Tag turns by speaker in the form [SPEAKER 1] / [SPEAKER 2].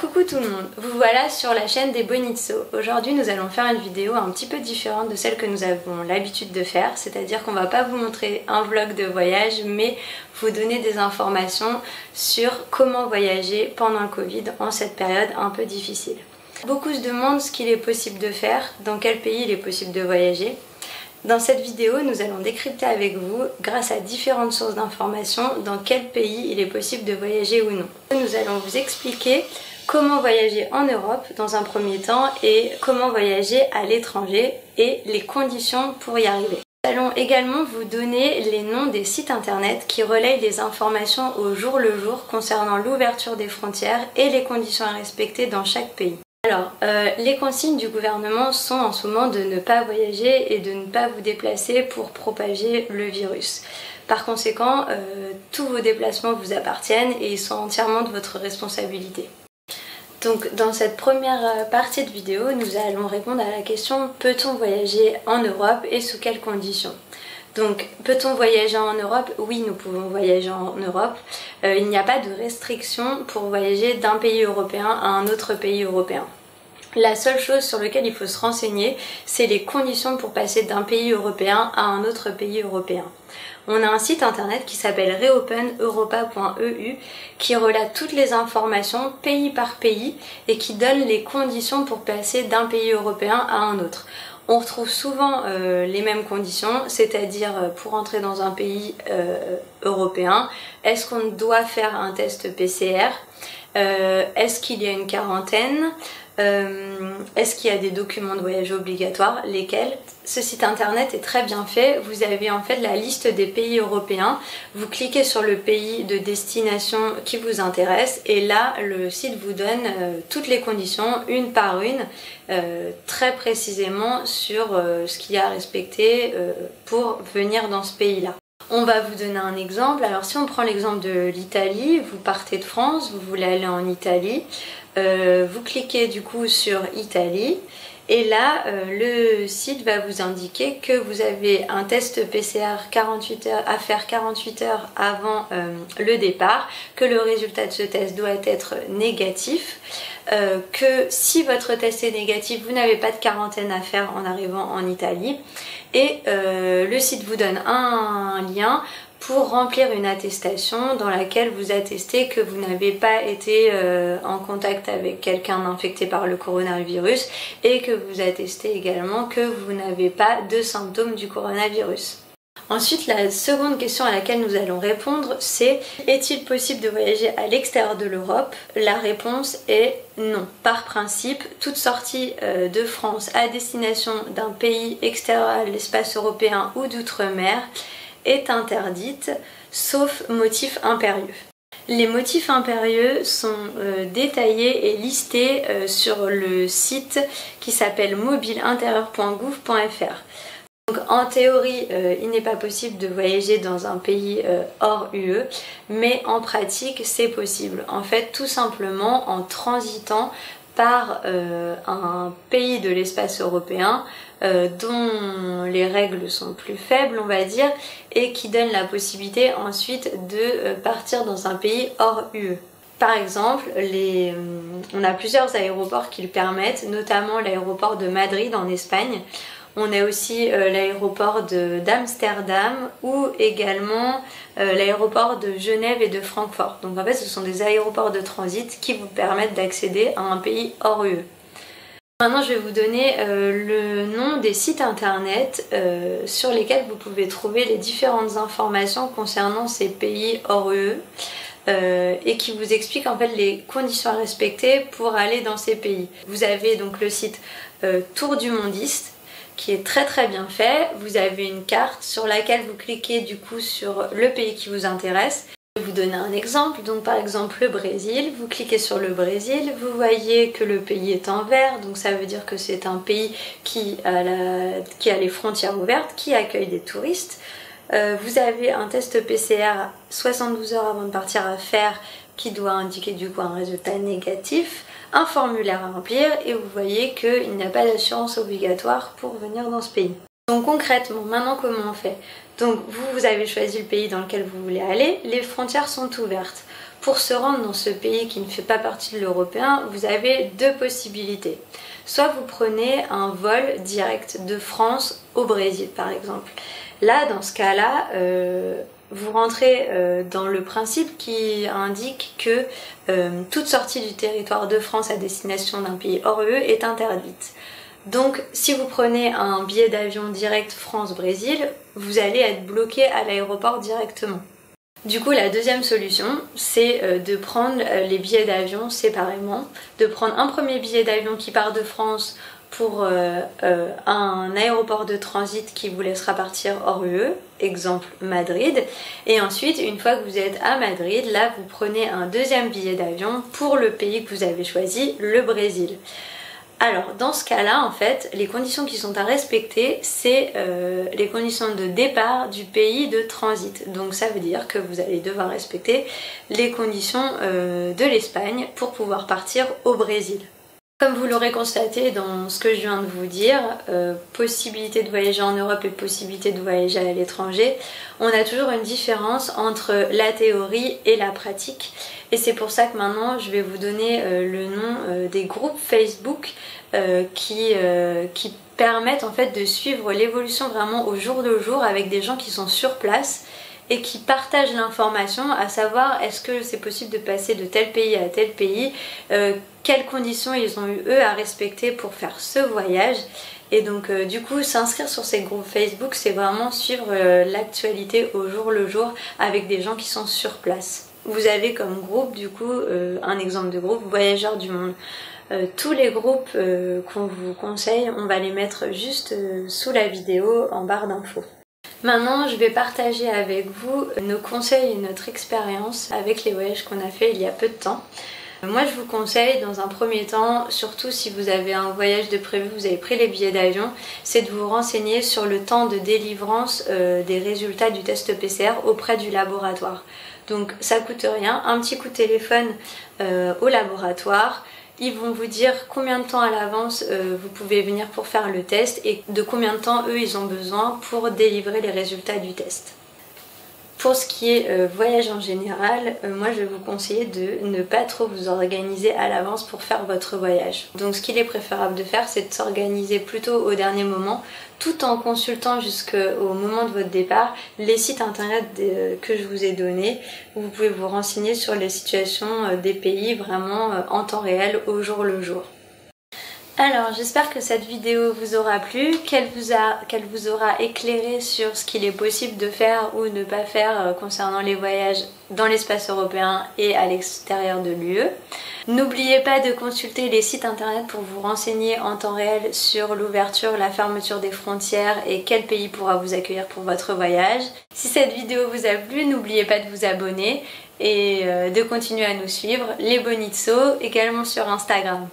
[SPEAKER 1] Coucou tout le monde, vous voilà sur la chaîne des Bonizzo. Aujourd'hui nous allons faire une vidéo un petit peu différente de celle que nous avons l'habitude de faire, c'est-à-dire qu'on va pas vous montrer un vlog de voyage mais vous donner des informations sur comment voyager pendant le Covid en cette période un peu difficile. Beaucoup se demandent ce qu'il est possible de faire, dans quel pays il est possible de voyager. Dans cette vidéo, nous allons décrypter avec vous, grâce à différentes sources d'informations, dans quel pays il est possible de voyager ou non. Nous allons vous expliquer comment voyager en Europe dans un premier temps et comment voyager à l'étranger et les conditions pour y arriver. Nous allons également vous donner les noms des sites internet qui relayent les informations au jour le jour concernant l'ouverture des frontières et les conditions à respecter dans chaque pays. Alors, les consignes du gouvernement sont en ce moment de ne pas voyager et de ne pas vous déplacer pour propager le virus. Par conséquent, tous vos déplacements vous appartiennent et ils sont entièrement de votre responsabilité. Donc dans cette première partie de vidéo, nous allons répondre à la question: peut-on voyager en Europe et sous quelles conditions? Donc peut-on voyager en Europe? Oui, nous pouvons voyager en Europe. Il n'y a pas de restriction pour voyager d'un pays européen à un autre pays européen. La seule chose sur laquelle il faut se renseigner, c'est les conditions pour passer d'un pays européen à un autre pays européen. On a un site internet qui s'appelle reopeneuropa.eu qui relate toutes les informations pays par pays et qui donne les conditions pour passer d'un pays européen à un autre. On retrouve souvent les mêmes conditions, c'est-à-dire pour entrer dans un pays européen, est-ce qu'on doit faire un test PCR? Est-ce qu'il y a une quarantaine? Est-ce qu'il y a des documents de voyage obligatoires? Lesquels? Ce site internet est très bien fait. Vous avez en fait la liste des pays européens. Vous cliquez sur le pays de destination qui vous intéresse et là le site vous donne toutes les conditions une par une, très précisément sur ce qu'il y a à respecter pour venir dans ce pays-là. On va vous donner un exemple. Alors si on prend l'exemple de l'Italie, vous partez de France, vous voulez aller en Italie, vous cliquez du coup sur Italie et là le site va vous indiquer que vous avez un test PCR 48 heures, à faire 48 heures avant le départ, que le résultat de ce test doit être négatif, que si votre test est négatif, vous n'avez pas de quarantaine à faire en arrivant en Italie et le site vous donne un lien pour remplir une attestation dans laquelle vous attestez que vous n'avez pas été en contact avec quelqu'un infecté par le coronavirus et que vous attestez également que vous n'avez pas de symptômes du coronavirus. Ensuite, la seconde question à laquelle nous allons répondre, c'est: est-il possible de voyager à l'extérieur de l'Europe? La réponse est non. Par principe, toute sortie de France à destination d'un pays extérieur à l'espace européen ou d'outre-mer est interdite, sauf motif impérieux. Les motifs impérieux sont détaillés et listés sur le site qui s'appelle mobileintérieur.gouv.fr. Donc en théorie, il n'est pas possible de voyager dans un pays hors UE, mais en pratique c'est possible. En fait, tout simplement en transitant par un pays de l'espace européen dont les règles sont plus faibles, on va dire, et qui donne la possibilité ensuite de partir dans un pays hors UE. Par exemple, on a plusieurs aéroports qui le permettent, notamment l'aéroport de Madrid en Espagne. On a aussi l'aéroport d'Amsterdam ou également l'aéroport de Genève et de Francfort. Donc en fait ce sont des aéroports de transit qui vous permettent d'accéder à un pays hors UE. Maintenant je vais vous donner le nom des sites internet sur lesquels vous pouvez trouver les différentes informations concernant ces pays hors UE. Et qui vous explique en fait les conditions à respecter pour aller dans ces pays. Vous avez donc le site Tour du Mondiste qui est très bien fait. Vous avez une carte sur laquelle vous cliquez du coup sur le pays qui vous intéresse. Je vais vous donner un exemple, donc par exemple le Brésil, vous cliquez sur le Brésil, vous voyez que le pays est en vert, donc ça veut dire que c'est un pays qui a les frontières ouvertes, qui accueille des touristes. Vous avez un test PCR 72 heures avant de partir à faire qui doit indiquer du coup un résultat négatif, un formulaire à remplir et vous voyez qu'il n'y a pas d'assurance obligatoire pour venir dans ce pays. Donc concrètement, maintenant comment on fait? Donc vous avez choisi le pays dans lequel vous voulez aller, les frontières sont ouvertes. Pour se rendre dans ce pays qui ne fait pas partie de l'européen, vous avez deux possibilités. Soit vous prenez un vol direct de France au Brésil par exemple. Là, dans ce cas-là, vous rentrez dans le principe qui indique que toute sortie du territoire de France à destination d'un pays hors UE est interdite. Donc si vous prenez un billet d'avion direct France-Brésil, vous allez être bloqué à l'aéroport directement. Du coup, la deuxième solution, c'est de prendre les billets d'avion séparément, de prendre un premier billet d'avion qui part de France pour un aéroport de transit qui vous laissera partir hors UE, exemple Madrid, et ensuite, une fois que vous êtes à Madrid, là vous prenez un deuxième billet d'avion pour le pays que vous avez choisi, le Brésil. Alors, dans ce cas-là, en fait, les conditions qui sont à respecter, c'est les conditions de départ du pays de transit. Donc ça veut dire que vous allez devoir respecter les conditions de l'Espagne pour pouvoir partir au Brésil. Comme vous l'aurez constaté dans ce que je viens de vous dire, possibilité de voyager en Europe et possibilité de voyager à l'étranger, on a toujours une différence entre la théorie et la pratique. Et c'est pour ça que maintenant je vais vous donner le nom des groupes Facebook qui permettent en fait de suivre l'évolution vraiment au jour le jour avec des gens qui sont sur place et qui partagent l'information, à savoir est-ce que c'est possible de passer de tel pays à tel pays, quelles conditions ils ont eu eux à respecter pour faire ce voyage. Et donc du coup s'inscrire sur ces groupes Facebook, c'est vraiment suivre l'actualité au jour le jour avec des gens qui sont sur place. Vous avez comme groupe du coup un exemple de groupe, Voyageurs du Monde. Tous les groupes qu'on vous conseille, on va les mettre juste sous la vidéo en barre d'infos. Maintenant, je vais partager avec vous nos conseils et notre expérience avec les voyages qu'on a fait il y a peu de temps. Moi, je vous conseille dans un premier temps, surtout si vous avez un voyage de prévu, vous avez pris les billets d'avion, c'est de vous renseigner sur le temps de délivrance des résultats du test PCR auprès du laboratoire. Donc ça coûte rien, un petit coup de téléphone au laboratoire. Ils vont vous dire combien de temps à l'avance vous pouvez venir pour faire le test et de combien de temps eux ils ont besoin pour délivrer les résultats du test. Pour ce qui est voyage en général, moi je vais vous conseiller de ne pas trop vous organiser à l'avance pour faire votre voyage. Donc ce qu'il est préférable de faire, c'est de s'organiser plutôt au dernier moment, tout en consultant jusqu'au moment de votre départ les sites internet que je vous ai donnés, où vous pouvez vous renseigner sur les situations des pays vraiment en temps réel, au jour le jour. Alors j'espère que cette vidéo vous aura plu, qu'elle vous aura éclairé sur ce qu'il est possible de faire ou ne pas faire concernant les voyages dans l'espace européen et à l'extérieur de l'UE. N'oubliez pas de consulter les sites internet pour vous renseigner en temps réel sur l'ouverture, la fermeture des frontières et quel pays pourra vous accueillir pour votre voyage. Si cette vidéo vous a plu, n'oubliez pas de vous abonner et de continuer à nous suivre, les Bonitso, également sur Instagram.